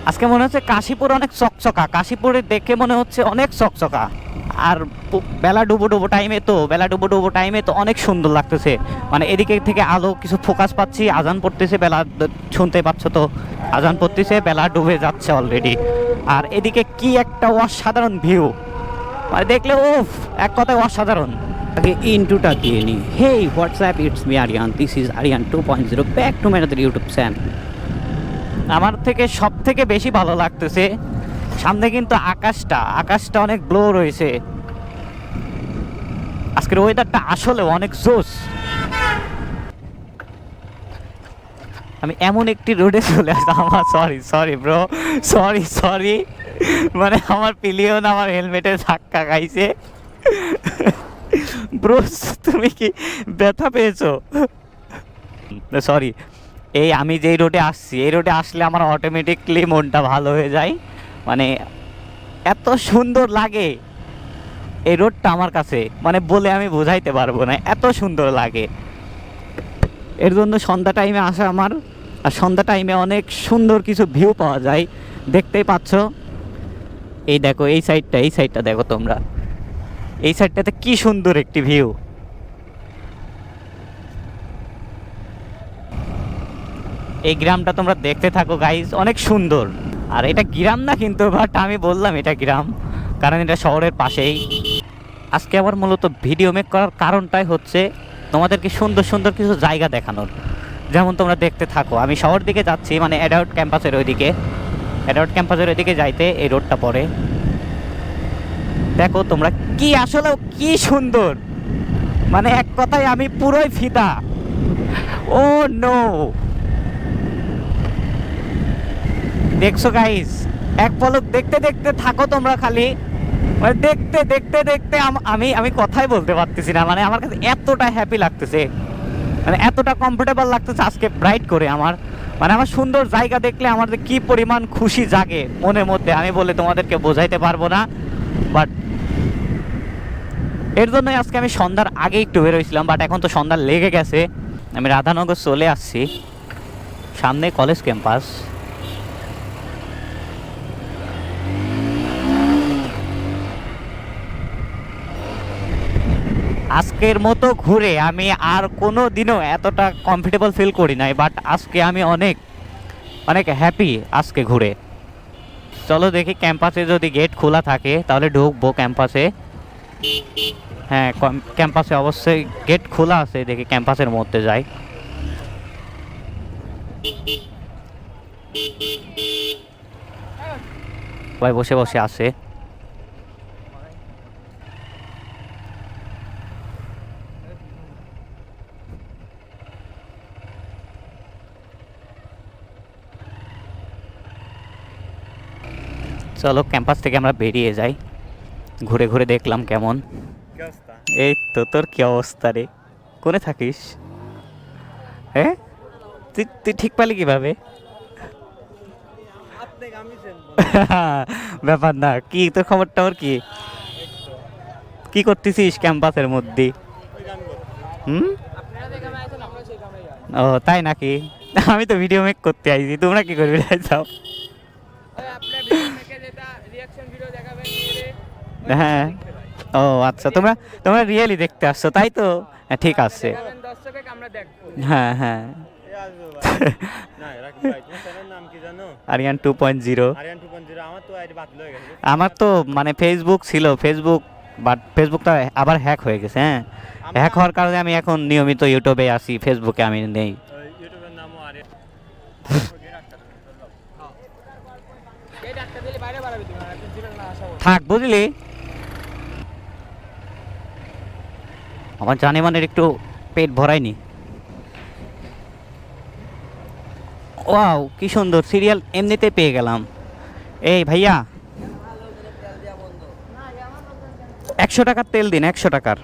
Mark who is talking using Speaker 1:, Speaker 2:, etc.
Speaker 1: আজকে মনে হচ্ছে কাশীপুর অনেক চকচকা, কাশীপুরে দেখে মনে হচ্ছে অনেক চকচকা। আর বেলা ডুবো ডুবো টাইমে তো অনেক সুন্দর লাগতেছে। মানে এদিকে থেকে আলো কিছু ফোকাস পাচ্ছি, আজান পড়তেছে, বেলা শুনতে পাচ্ছ তো, আজান পড়তেছে, বেলা ডুবে যাচ্ছে অলরেডি। আর এদিকে কি একটা অসাধারণ ভিউ, মানে দেখলে ওফ, এক কথায় অসাধারণ। আগে ইন্টুটা দিয়ে নি। Hey WhatsApp, it's me Aryan, this is Aryan 2.0, back to my another YouTube channel. আমার থেকে সব থেকে বেশি ভালো লাগতেছে সামনে কিন্তু আকাশটা অনেক ব্লো রয়েছে। আজকের ওয়েদারটা আসলে অনেক জোস। আমি এমন একটি রোডে চলে আসলাম, আমার সরি ব্রো, সরি, মানে আমার পিলিয়ন আমার হেলমেটে ধাক্কা খাইছে। ব্রো তুমি কি ব্যথা পেয়েছো? সরি। এই আমি যেই রোডে আসছি, এই রোডে আসলে আমার অটোমেটিকলি মনটা ভালো হয়ে যায়। মানে এত সুন্দর লাগে এই রোডটা আমার কাছে, মানে বলে আমি বোঝাইতে পারবো না, এত সুন্দর লাগে। এর জন্য সন্ধ্যা টাইমে আসা আমার। আর সন্ধ্যা টাইমে অনেক সুন্দর কিছু ভিউ পাওয়া যায়, দেখতেই পাচ্ছ। এই দেখো এই সাইডটা দেখো তোমরা, এই সাইডটাতে কি সুন্দর একটি ভিউ। এই গ্রামটা তোমরা দেখতে থাকো গাইজ, অনেক সুন্দর। আর এটা গ্রাম না কিন্তু, বাট আমি বললাম এটা গ্রাম কারণ এটা শহরের পাশেই। আজকে আবার মূলত ভিডিও মেক করার কারণটাই হচ্ছে তোমাদেরকে সুন্দর সুন্দর কিছু জায়গা দেখানোর। যেমন তোমরা দেখতে থাকো, আমি শহর দিকে যাচ্ছি, মানে অ্যাডাল্ট ক্যাম্পাসের ওইদিকে যাইতে এই রোডটা পড়ে। দেখো তোমরা কি আসলে কি সুন্দর, মানে এক কথায় আমি পুরোই ফিদা। ও নো, দেখছো গাইস, এক পলক দেখতে দেখতে থাকো তোমরা খালি, মানে দেখতে দেখতে দেখতে আমি কথাই বলতে পারতেছি না। মানে আমার কাছে এতটা হ্যাপি লাগতেছে, মানে এতটা কমফোর্টেবল লাগতেছে আজকে ব্রাইট করে আমার। মানে আমার সুন্দর জায়গা দেখলে আমার যে কি পরিমাণ খুশি জাগে মনের মধ্যে, আমি বলে তোমাদেরকে বোঝাইতে পারবো না। বাট এর জন্যই আজকে আমি সন্ধ্যার আগে একটু বেরোইছিলাম, বাট এখন তো সন্ধ্যা লেগে গেছে। আমি রাধানগর চলে আসছি, সামনে কলেজ ক্যাম্পাস। আজকের মতো ঘুরে আমি আর কোনো দিনও এতটা কমফোর্টেবল ফিল করি নাই, বাট আজকে আমি অনেক অনেক হ্যাপি আজকে ঘুরে। চলো দেখি ক্যাম্পাসে যদি গেট খোলা থাকে তাহলে ঢুকবো ক্যাম্পাসে। হ্যাঁ, ক্যাম্পাসে অবশ্যই গেট খোলা আছে, দেখি ক্যাম্পাসের মধ্যে যাই। সবাই বসে বসে আছে। চলো ক্যাম্পাস থেকে আমরা বেরিয়ে যাই, ঘুরে ঘুরে দেখলাম কেমন। এই তো তোর কি অবস্থা রে, কোনে থাকিস? হ্যাঁ, তুই ঠিক পালি কিভাবে? ব্যাপার না, কি তোর খবরটা ওর কি, কি করতেছিস ক্যাম্পাসের মধ্যে? হুম, ও তাই নাকি? আমি তো ভিডিও মেক করতে আইছি, তোমরা কি করবে যাও? হ্যাঁ, ও আচ্ছা, তোমরা তোমরা রিয়েলি দেখতে আসছো তাই তো? ঠিক আছে, হ্যাঁ হ্যাঁ। আরিয়ান 2.0। আমার তো মানে ফেসবুক ছিল, বাট ফেসবুকটা আবার হ্যাক হয়ে গেছে। হ্যাঁ, হ্যাক হওয়ার কারণে আমি এখন নিয়মিত ইউটিউবে আসি, ফেসবুকে আমি নেই। থাক বুঝলি, আমার জানে মানে একটু পেট ভরায়নি। ওয়াও কি সুন্দর সিরিয়াল এমনিতে পেয়ে গেলাম। এই ভাইয়া 100 টাকার তেল দিন, 100 টাকার।